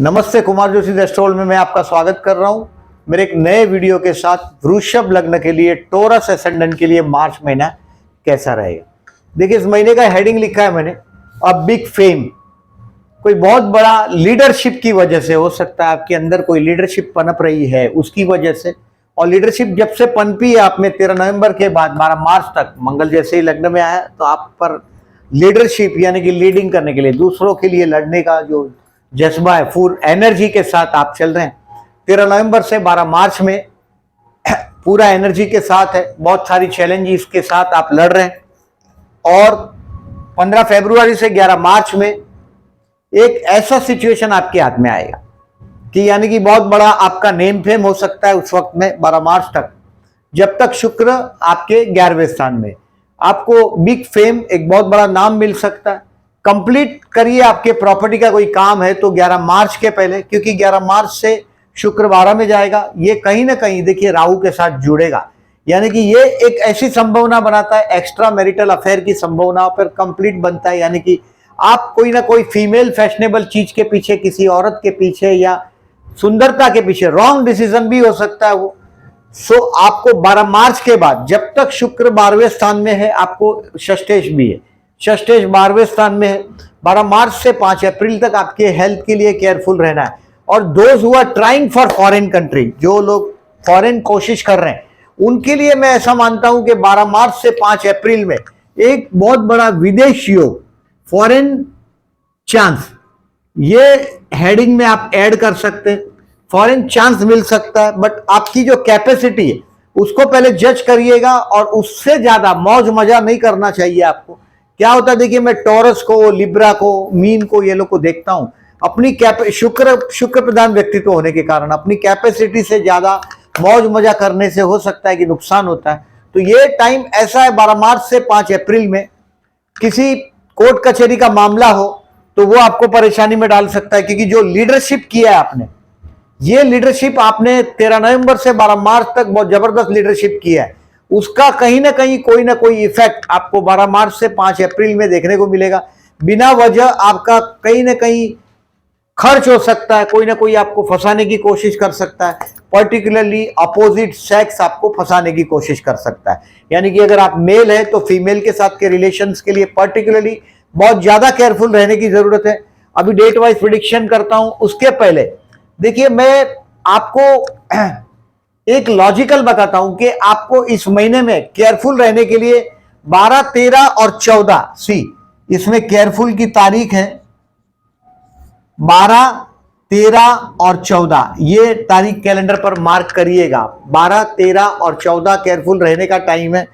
नमस्ते, कुमार जोशी एस्ट्रोल में मैं आपका स्वागत कर रहा हूं मेरे एक नए वीडियो के साथ। वृषभ लग्न के लिए, टोरस एसेंडेंट के लिए मार्च महीना कैसा रहेगा। देखिए, इस महीने का हेडिंग लिखा है मैंने, अ बिग फेम। कोई बहुत बड़ा लीडरशिप की वजह से हो सकता है, आपके अंदर कोई लीडरशिप पनप रही है उसकी वजह से। और लीडरशिप जब से पनपी है आप में 13 नवंबर के बाद 12 मार्च तक, मंगल जैसे ही लग्न में आया तो आप पर लीडरशिप यानी कि लीडिंग करने के लिए, दूसरों के लिए लड़ने का जो जज्बा है, फुल एनर्जी के साथ आप चल रहे हैं। 13 नवंबर से 12 मार्च में पूरा एनर्जी के साथ है, बहुत सारी चैलेंजेस के साथ आप लड़ रहे हैं। और 15 फरवरी से 11 मार्च में एक ऐसा सिचुएशन आपके हाथ में आएगा कि यानी कि बहुत बड़ा आपका नेम फेम हो सकता है उस वक्त में, 12 मार्च तक, जब तक शुक्र आपके 11वें स्थान में। आपको बिग फेम, एक बहुत बड़ा नाम मिल सकता है। कंप्लीट करिए, आपके प्रॉपर्टी का कोई काम है तो 11 मार्च के पहले, क्योंकि 11 मार्च से शुक्र 12 में जाएगा। ये कहीं ना कहीं देखिए राहु के साथ जुड़ेगा, यानी कि ये एक ऐसी संभावना बनाता है, एक्स्ट्रा मैरिटल अफेयर की संभावना पर कंप्लीट बनता है। यानी कि आप कोई ना कोई फीमेल फैशनेबल चीज के पीछे, किसी औरत के पीछे या सुंदरता के पीछे, रॉन्ग डिसीजन भी हो सकता है वो। सो आपको 12 मार्च के बाद, जब तक शुक्र 12वें स्थान में है, आपको षष्ठेश भी है, षष्ठेश 12वें स्थान में है। 12 मार्च से 5 अप्रैल तक आपके हेल्थ के लिए केयरफुल रहना है। और those who are trying for foreign country, जो लोग फॉरेन कोशिश कर रहे हैं, उनके लिए मैं ऐसा मानता हूं कि 12 मार्च से 5 अप्रैल में एक बहुत बड़ा विदेश योग, फॉरेन चांस, ये हेडिंग में आप ऐड कर सकते हैं। फॉरेन चांस मिल सकता है, बट आपकी जो कैपेसिटी है उसको पहले जज करिएगा, और उससे ज्यादा मौज मजा नहीं करना चाहिए आपको। क्या होता है, देखिए मैं टॉरस को, लिब्रा को, मीन को, ये लोग को देखता हूं, अपनी शुक्र प्रधान व्यक्तित्व होने के कारण अपनी कैपेसिटी से ज्यादा मौज मजा करने से हो सकता है कि नुकसान होता है। तो ये टाइम ऐसा है, 12 मार्च से 5 अप्रैल में किसी कोर्ट कचहरी का मामला हो तो वो आपको परेशानी में डाल सकता है, क्योंकि जो लीडरशिप किया है आपने, ये लीडरशिप आपने 13 नवंबर से 12 मार्च तक बहुत जबरदस्त लीडरशिप किया है, उसका कहीं ना कहीं कोई ना कोई इफेक्ट आपको 12 मार्च से 5 अप्रैल में देखने को मिलेगा। बिना वजह आपका कहीं ना कहीं खर्च हो सकता है, कोई ना कोई आपको फंसाने की कोशिश कर सकता है, पर्टिकुलरली अपोजिट सेक्स आपको फंसाने की कोशिश कर सकता है। यानी कि अगर आप मेल है तो फीमेल के साथ के रिलेशंस के लिए पर्टिकुलरली बहुत ज्यादा केयरफुल रहने की जरूरत है। अभी डेट वाइज प्रिडिक्शन करता हूं, उसके पहले देखिए मैं आपको एक लॉजिकल बताता हूं कि आपको इस महीने में केयरफुल रहने के लिए 12, 13 और 14, सी इसमें केयरफुल की तारीख है 12, 13 और 14, ये तारीख कैलेंडर पर मार्क करिएगा। 12, 13 और 14 केयरफुल रहने का टाइम है।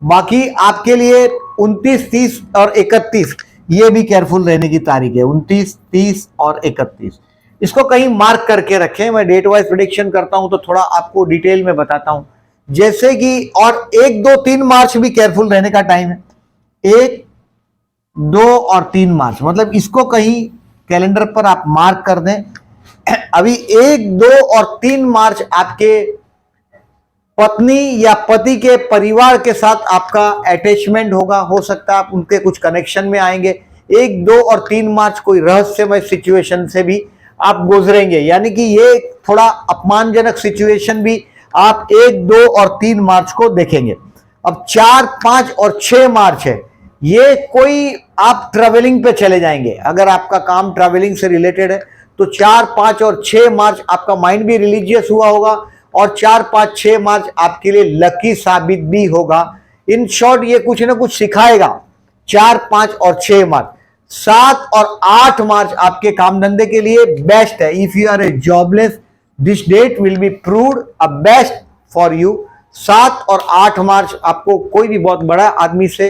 बाकी आपके लिए 29, 30 और 31 ये भी केयरफुल रहने की तारीख है, 29, 30 और 31। इसको कहीं मार्क करके रखें। मैं डेट वाइज प्रेडिक्शन करता हूं तो थोड़ा आपको डिटेल में बताता हूं, जैसे कि, और 1, 2, 3 मार्च भी केयरफुल रहने का टाइम है। 1, 2 और 3 मार्च, मतलब इसको कहीं कैलेंडर पर आप मार्क कर दें। अभी 1, 2 और 3 मार्च आपके पत्नी या पति के परिवार के साथ आपका अटैचमेंट होगा, हो सकता है आप उनके कुछ कनेक्शन में आएंगे। 1, 2 और 3 मार्च कोई रहस्यमय सिचुएशन से भी आप गुजरेंगे, यानी कि ये थोड़ा अपमानजनक सिचुएशन भी आप 1, 2 और 3 मार्च को देखेंगे। अब 4, 5 और 6 मार्च है, ये कोई आप ट्रैवलिंग पे चले जाएंगे। अगर आपका काम ट्रैवलिंग से रिलेटेड है तो 4, 5 और 6 मार्च आपका माइंड भी रिलीजियस हुआ होगा, और 4, 5, 6 मार्च आपके लिए लकी साबित भी होगा। इन शॉर्ट ये कुछ ना कुछ सिखाएगा। 4, 5 और 6 मार्च, 7 और 8 मार्च आपके काम धंधे के लिए बेस्ट है। If you are a jobless, this date will be proved a best for you. 7 और 8 मार्च आपको कोई भी बहुत बड़ा आदमी से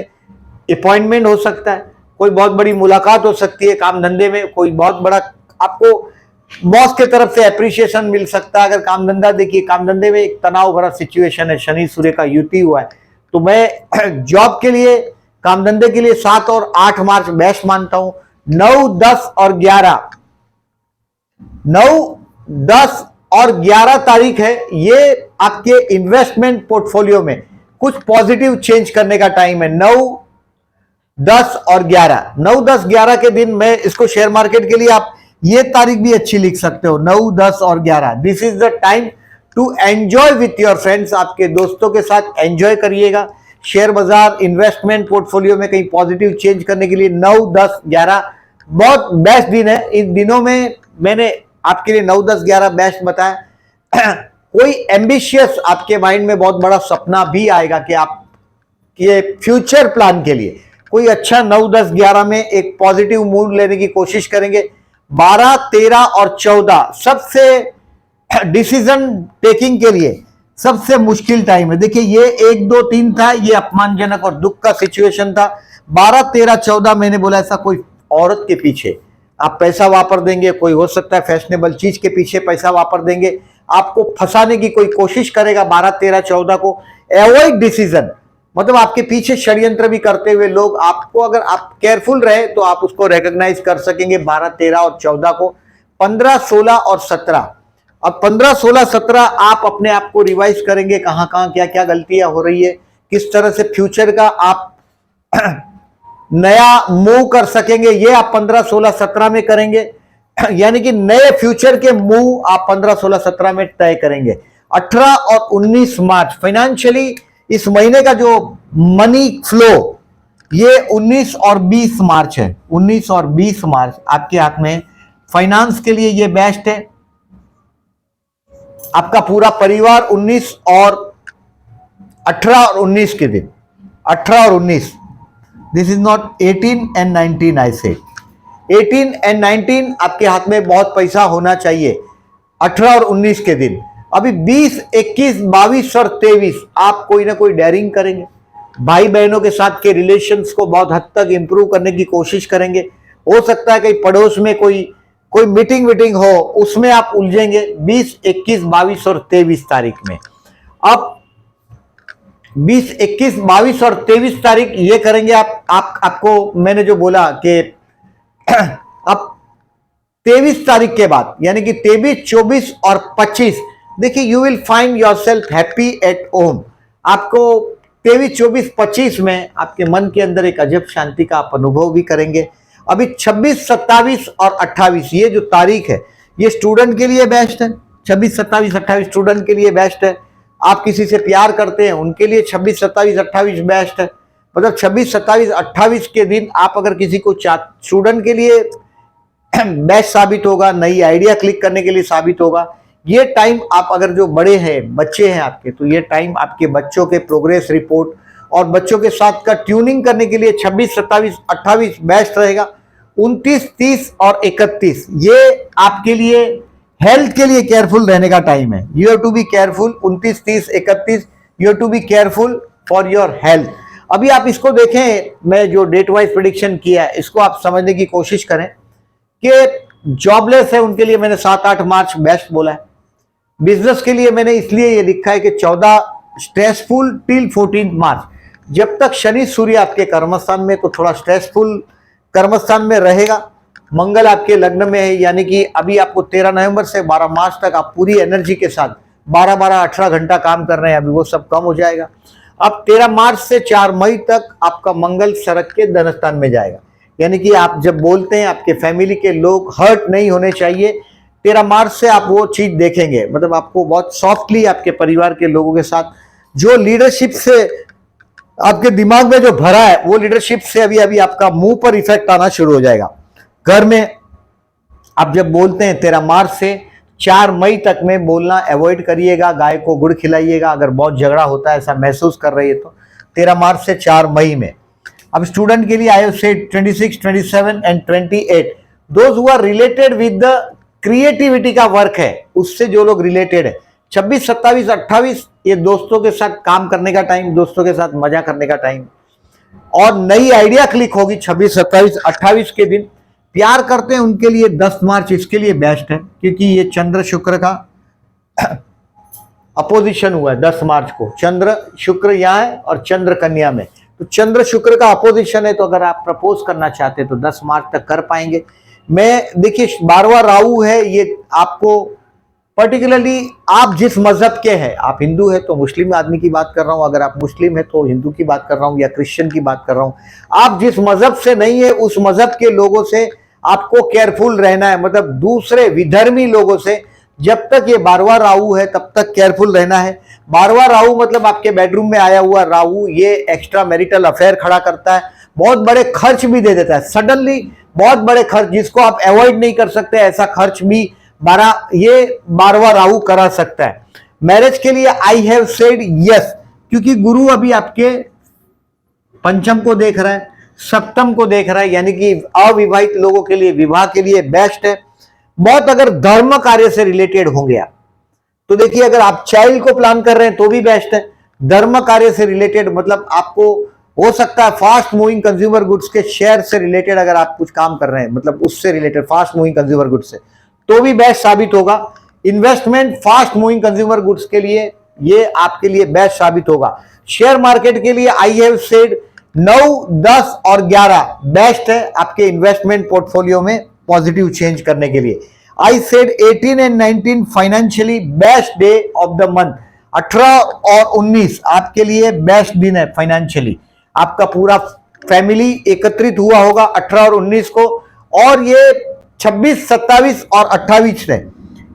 अपॉइंटमेंट हो सकता है, कोई बहुत बड़ी मुलाकात हो सकती है काम धंधे में, कोई बहुत बड़ा आपको बॉस के तरफ से अप्रिशिएशन मिल सकता है। अगर काम धंधा, देखिए काम धंधे में एक तनाव भरा सिचुएशन है, शनि सूर्य का युति हुआ है, तो मैं जॉब के लिए, काम धंधे के लिए 7 और 8 मार्च बेस्ट मानता हूं। 9, 10 और 11, 9, 10 और 11 तारीख है, ये आपके इन्वेस्टमेंट पोर्टफोलियो में कुछ पॉजिटिव चेंज करने का टाइम है। 9, 10 और 11, 9, 10, 11 के दिन मैं इसको शेयर मार्केट के लिए आप ये तारीख भी अच्छी लिख सकते हो, 9, 10 और 11। This is the time to enjoy with your friends. आपके दोस्तों के साथ एंजॉय करिएगा। शेयर बाजार, इन्वेस्टमेंट पोर्टफोलियो में कहीं पॉजिटिव चेंज करने के लिए 9, 10, 11 बहुत बेस्ट दिन है। इन दिनों में मैंने आपके लिए 9, 10, 11 बेस्ट बताया। कोई एम्बिशियस आपके माइंड में बहुत बड़ा सपना भी आएगा कि आप ये फ्यूचर प्लान के लिए कोई अच्छा 9, 10, 11 में एक पॉजिटिव मूड लेने की कोशिश करेंगे। 12, 13 और 14 सबसे डिसीजन टेकिंग के लिए सबसे मुश्किल टाइम है। देखिए ये 1, 2, 3 था, ये अपमानजनक और दुख का सिचुएशन था। 12, 13, 14 मैंने बोला ऐसा कोई औरत के पीछे आप पैसा वापर देंगे, कोई हो सकता है फैशनेबल चीज के पीछे पैसा वापर देंगे, आपको फंसाने की कोई कोशिश करेगा। 12, 13, 14 को एवॉइड डिसीजन, मतलब आपके पीछे षड्यंत्र भी करते हुए लोग आपको, अगर आप केयरफुल रहे तो आप उसको रिकॉग्नाइज कर सकेंगे। 12, 13 और 14 को। 15, 16 और 17, अब 15, 16, 17 आप अपने आप को रिवाइज करेंगे, कहां कहां क्या क्या गलतियां हो रही है, किस तरह से फ्यूचर का आप नया मूव कर सकेंगे, ये आप 15, 16, 17 में करेंगे। यानी कि नए फ्यूचर के मूव आप 15, 16, 17 में तय करेंगे। 18 और 19 मार्च फाइनेंशियली इस महीने का जो मनी फ्लो ये 19 और 20 मार्च है। 19 और 20 मार्च आपके हाथ में फाइनेंस के लिए ये बेस्ट है। आपका पूरा परिवार 19 और 18 और 19 के दिन, 18 और 19, दिस इज नॉट 18 एंड 19, आई से 18 एंड 19 आपके हाथ में बहुत पैसा होना चाहिए 18 और 19 के दिन। अभी 20, 21, 22 और 23 आप कोई ना कोई डेयरिंग करेंगे, भाई बहनों के साथ के रिलेशंस को बहुत हद तक इंप्रूव करने की कोशिश करेंगे। हो सकता है कहीं पड़ोस में कोई मीटिंग हो, उसमें आप उलझेंगे 20, 21, 22 और 23 तारीख में। अब 20, 21, 22 और 23 तारीख ये करेंगे आपको मैंने जो बोला कि अब 23 तारीख के बाद यानी कि 23, 24 और 25, देखिए you will find yourself happy at home. आपको 23, 24, 25 में आपके मन के अंदर एक अजब शांति का आप अनुभव भी करेंगे। अभी 26, 27 और 28 ये जो तारीख है ये स्टूडेंट के लिए बेस्ट है। 26, 27, 28 स्टूडेंट के लिए बेस्ट है। आप किसी से प्यार करते हैं उनके लिए 26, 27, 28 बेस्ट है। मतलब 26, 27, 28 के दिन आप अगर किसी को स्टूडेंट के लिए बेस्ट साबित होगा, नई आइडिया क्लिक करने के लिए साबित होगा। ये टाइम आप अगर जो बड़े हैं, बच्चे हैं आपके, तो ये टाइम आपके बच्चों के प्रोग्रेस रिपोर्ट और बच्चों के साथ का ट्यूनिंग करने के लिए 26, 27, 28 बेस्ट रहेगा। 29, 30 और 31 ये आपके लिए हेल्थ के लिए केयरफुल रहने का टाइम है। You have to be careful. 29, 30, 31 you have to be careful for your health. अभी आप इसको देखें, मैं जो डेट वाइज प्रेडिक्शन किया है इसको आप समझने की कोशिश करें कि जॉबलेस है उनके लिए मैंने 7, 8 मार्च बेस्ट बोला है। बिजनेस के लिए मैंने इसलिए ये लिखा है कि 14 स्ट्रेसफुल टिल 14 मार्च। जब तक शनि सूर्य आपके कर्मस्थान में, तो थोड़ा स्ट्रेसफुल कर्मस्थान में रहेगा। मंगल आपके लग्न में है, यानी कि अभी आपको 13 नवंबर से 12 मार्च तक आप पूरी एनर्जी के साथ 12-12, 18 घंटा काम कर रहे हैं, अभी वो सब कम हो जाएगा। अब 13 मार्च से 4 मई तक आपका मंगल सरक के धनस्थान में जाएगा, यानी कि आप जब बोलते हैं आपके फैमिली के लोग हर्ट नहीं होने चाहिए। 13 मार्च से आप वो चीज देखेंगे, मतलब आपको बहुत सॉफ्टली आपके परिवार के लोगों के साथ जो लीडरशिप से आपके दिमाग में जो भरा है वो लीडरशिप से अभी आपका मुंह पर इफेक्ट आना शुरू हो जाएगा। घर में आप जब बोलते हैं 13 मार्च से 4 मई तक में बोलना अवॉइड करिएगा। गाय को गुड़ खिलाइएगा अगर बहुत झगड़ा होता है, ऐसा महसूस कर रही है तो। 13 मार्च से 4 मई में। अब स्टूडेंट के लिए I have said 26, 27 and 28 those who are related with the creativity का वर्क है, उससे जो लोग रिलेटेड है। 26, 27, 28 ये दोस्तों के साथ काम करने का टाइम, दोस्तों के साथ मजा करने का टाइम और नई आइडिया क्लिक होगी 26, 27, 28 के दिन। प्यार करते हैं उनके लिए 10 मार्च इसके लिए बेस्ट है, क्योंकि ये चंद्र शुक्र का अपोजिशन हुआ है 10 मार्च को। चंद्र शुक्र यहाँ है और चंद्र कन्या में, तो चंद्र शुक्र का अपोजिशन है, तो अगर आप प्रपोज करना चाहते हैं तो 10 मार्च तक कर पाएंगे। मैं देखिए 12वां राहु है, ये आपको पर्टिकुलरली आप जिस मजहब के हैं, आप हिंदू है तो मुस्लिम आदमी की बात कर रहा हूं, अगर आप मुस्लिम है तो हिंदू की बात कर रहा हूं या क्रिश्चियन की बात कर रहा हूं। आप जिस मजहब से नहीं है उस मजहब के लोगों से आपको केयरफुल रहना है, मतलब दूसरे विधर्मी लोगों से जब तक ये 12वां राहु है तब तक केयरफुल रहना है। 12वां राहु मतलब आपके बेडरूम में आया हुआ राहु, ये एक्स्ट्रा मैरिटल अफेयर खड़ा करता है, बहुत बड़े खर्च भी दे देता है, सडनली बहुत बड़े खर्च जिसको आप अवॉइड नहीं कर सकते, ऐसा खर्च भी 12वां राहु करा सकता है। मैरिज के लिए आई हैव सेड यस, क्योंकि गुरु अभी आपके पंचम को देख रहा है, सप्तम को देख रहा है, यानी कि अविवाहित लोगों के लिए विवाह के लिए बेस्ट है। बहुत अगर धर्म कार्य से रिलेटेड होंगे आप, तो देखिए अगर आप चाइल्ड को प्लान कर रहे हैं तो भी बेस्ट है। धर्म कार्य से रिलेटेड मतलब आपको हो सकता है फास्ट मूविंग कंज्यूमर गुड्स के शेयर से रिलेटेड अगर आप कुछ काम कर रहे हैं, मतलब उससे related fast moving consumer goods से, तो भी बेस्ट साबित होगा। Investment fast moving consumer goods के लिए ये आपके लिए बेस्ट साबित होगा। शेयर मार्केट के लिए आई हैव सेड 9, 10 और 11 बेस्ट है आपके इन्वेस्टमेंट पोर्टफोलियो में पॉजिटिव चेंज करने के लिए। I said 18 and 19 financially best day of the month. 18 और 19 आपके लिए बेस्ट दिन है फाइनेंशियली, आपका पूरा फैमिली एकत्रित हुआ होगा 18 और 19 को, और ये 26, 27 और 28 है,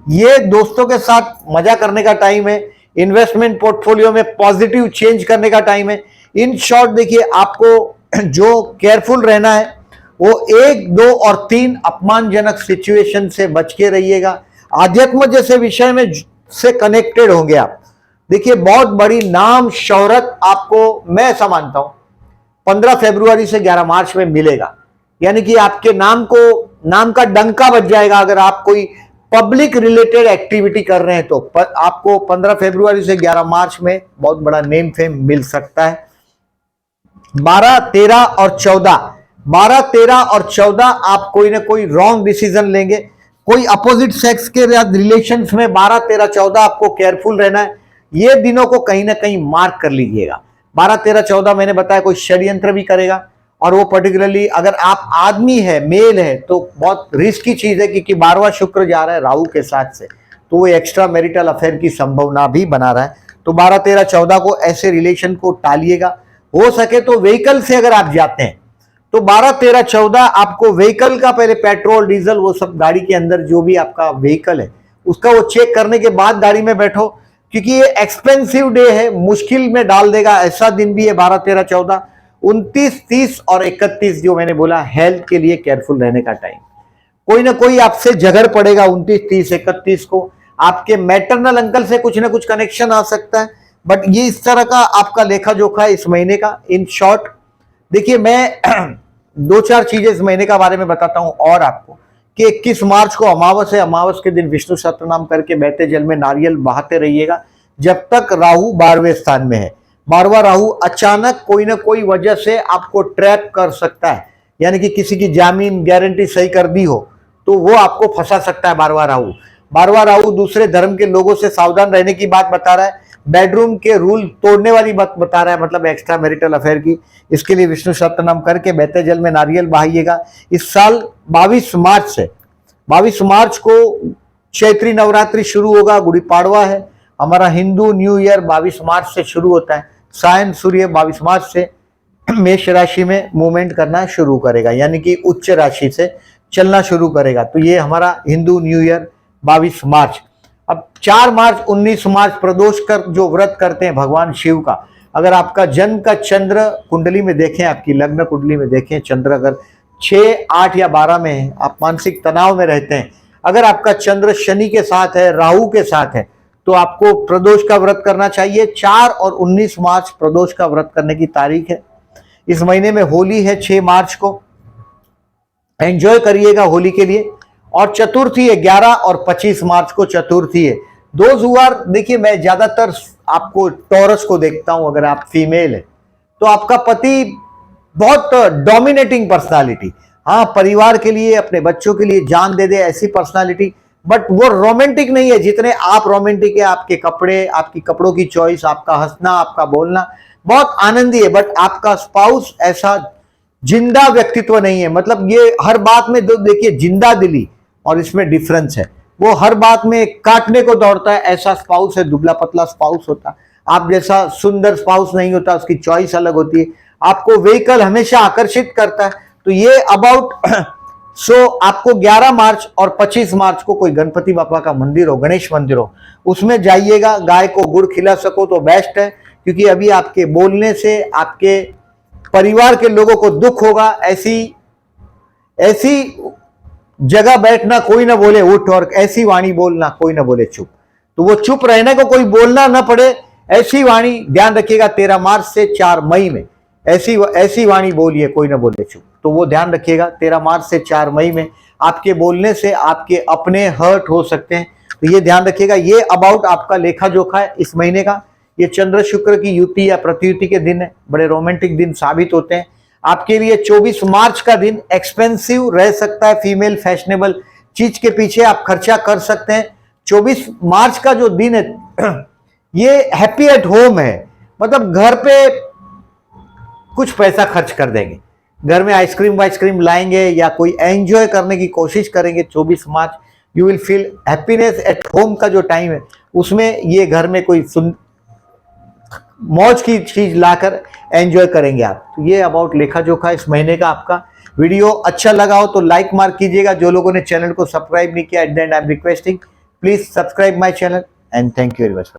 ये दोस्तों के साथ मजा करने का टाइम है, इन्वेस्टमेंट पोर्टफोलियो में पॉजिटिव चेंज करने का टाइम है। इन शॉर्ट देखिए आपको जो केयरफुल रहना है वो 1, 2 और 3 अपमानजनक सिचुएशन से बच के रहिएगा। आध्यात्म जैसे विषय में से कनेक्टेड होंगे आप, देखिए बहुत बड़ी नाम शोहरत आपको, मैं ऐसा मानता हूं 15 फरवरी से 11 मार्च में मिलेगा, यानी कि आपके नाम का डंका बज जाएगा। अगर आप कोई पब्लिक रिलेटेड एक्टिविटी कर रहे हैं तो आपको 15 फरवरी से 11 मार्च में बहुत बड़ा नेम फेम मिल सकता है। 12, 13 और 14 आप कोई ना कोई रॉन्ग डिसीजन लेंगे, कोई अपोजिट सेक्स के रिलेशंस में 12, 13, 14 आपको केयरफुल रहना है। ये दिनों को कहीं ना कहीं मार्क कर लीजिएगा। 12, 13, 14 मैंने बताया कोई षड्यंत्र भी करेगा, और वो पर्टिकुलरली अगर आप आदमी है, मेल है, तो बहुत रिस्की चीज है, क्योंकि 12वां शुक्र जा रहा है राहु के साथ से, तो वो एक्स्ट्रा मैरिटल अफेयर की संभावना भी बना रहा है। तो 12, 13, 14 को ऐसे रिलेशन को टालिएगा। हो सके तो व्हीकल से अगर आप जाते हैं तो 12, 13, 14 आपको व्हीकल का पहले पेट्रोल डीजल वो सब गाड़ी के अंदर जो भी आपका व्हीकल है उसका वो चेक करने के बाद गाड़ी में बैठो, क्योंकि ये एक्सपेंसिव डे है, मुश्किल में डाल देगा ऐसा दिन भी है 12, 13, 14। 29, 30 और 31 जो मैंने बोला हेल्थ के लिए केयरफुल रहने का टाइम। कोई ना कोई आपसे झगड़ पड़ेगा 29, 30, 31 को, आपके मैटरनल अंकल से कुछ ना कुछ कनेक्शन आ सकता है, बट ये इस तरह का आपका लेखा जोखा है इस महीने का। इन शॉर्ट देखिए मैं 2-4 चीजें इस महीने का बारे में बताता हूं और आपको, कि 21 मार्च को अमावस है, अमावस के दिन विष्णु सहस्त्रनाम करके बहते जल में नारियल बहाते रहिएगा जब तक राहु 12वें स्थान में है। 12वां राहु अचानक कोई ना कोई वजह से आपको ट्रैप कर सकता है, यानी कि किसी की जामीन गारंटी सही कर दी हो तो वो आपको फंसा सकता है 12वां राहु। 12वां राहु दूसरे धर्म के लोगों से सावधान रहने की बात बता रहा है, बेडरूम के रूल तोड़ने वाली बात बता रहा है, मतलब एक्स्ट्रा मैरिटल अफेयर की। इसके लिए विष्णु सहस्त्रनाम करके बहते जल में नारियल बहाइएगा। इस साल 22 मार्च से 22 मार्च को चैत्री नवरात्रि शुरू होगा, गुड़ी पाड़वा है, हमारा हिंदू न्यू ईयर 22 मार्च से शुरू होता है। सायन सूर्य 22 मार्च से मेष राशि में मूवमेंट करना शुरू करेगा, यानी कि उच्च राशि से चलना शुरू करेगा। तो ये हमारा हिंदू न्यू ईयर 22 मार्च। अब 4 मार्च 19 मार्च प्रदोष कर जो व्रत करते हैं भगवान शिव का, अगर आपका जन्म का चंद्र कुंडली में देखें, आपकी लग्न कुंडली में देखें, चंद्र अगर 6, 8 या 12 में है, आप मानसिक तनाव में रहते हैं, अगर आपका चंद्र शनि के साथ है, राहु के साथ है, तो आपको प्रदोष का व्रत करना चाहिए। 4 और 19 मार्च प्रदोष का व्रत करने की तारीख है। इस महीने में होली है 6 मार्च को, एंजॉय करिएगा होली के लिए। और चतुर्थी है 11 और 25 मार्च को चतुर्थी है। दोज हु आर, देखिए मैं ज्यादातर आपको टॉरस को देखता हूं, अगर आप फीमेल है तो आपका पति बहुत डोमिनेटिंग पर्सनालिटी, हाँ परिवार के लिए अपने बच्चों के लिए जान दे दे ऐसी पर्सनालिटी, बट वो रोमांटिक नहीं है जितने आप रोमांटिक है। आपके कपड़े, आपकी कपड़ों की चॉइस, आपका हंसना, आपका बोलना बहुत आनंदी है, बट आपका स्पाउस ऐसा जिंदा व्यक्तित्व नहीं है। मतलब ये हर बात में देखिए जिंदा दिली और इसमें डिफरेंस है, वो हर बात में काटने को दौड़ता है, ऐसा स्पाउस है, दुबला पतला स्पाउस होता है। आप जैसा सुंदर स्पाउस नहीं होता, उसकी चॉइस अलग होती है। आपको व्हीकल हमेशा आकर्षित करता है। तो ये अबाउट सो आपको 11 मार्च और 25 मार्च को कोई गणपति बापा का मंदिर हो, गणेश मंदिर हो, उसमें जाइएगा। गाय को गुड़ खिला सको तो बेस्ट है, क्योंकि अभी आपके बोलने से आपके परिवार के लोगों को दुख होगा। ऐसी जगह बैठना कोई ना बोले उठ, और ऐसी वाणी बोलना कोई ना बोले चुप। तो वो चुप रहने को कोई बोलना ना पड़े, ऐसी वाणी ध्यान रखिएगा। 13 मार्च से 4 मई में ऐसी वाणी बोलिए, कोई ना बोले चुप। तो वो ध्यान रखिएगा। 13 मार्च से 4 मई में आपके बोलने से आपके अपने हर्ट हो सकते हैं, तो ये ध्यान रखिएगा। ये अबाउट आपका लेखा जोखा है इस महीने का। ये चंद्र शुक्र की युति या प्रतियुति के दिन है, बड़े रोमांटिक दिन साबित होते हैं आपके लिए। 24 मार्च का दिन एक्सपेंसिव रह सकता है, फीमेल फैशनेबल चीज के पीछे आप खर्चा कर सकते हैं। 24 मार्च का जो दिन है ये हैप्पी एट होम है, मतलब घर पे कुछ पैसा खर्च कर देंगे, घर में आइसक्रीम लाएंगे या कोई एंजॉय करने की कोशिश करेंगे। 24 March you will feel happiness at home का जो टाइम है, उसमें ये घर में कोई मौज की चीज लाकर एंजॉय करेंगे आप। तो ये अबाउट लेखा जोखा इस महीने का आपका। वीडियो अच्छा लगा हो तो लाइक मार्क कीजिएगा। जो लोगों ने चैनल को सब्सक्राइब नहीं किया, at the and I am requesting, please subscribe my channel and thank you very much.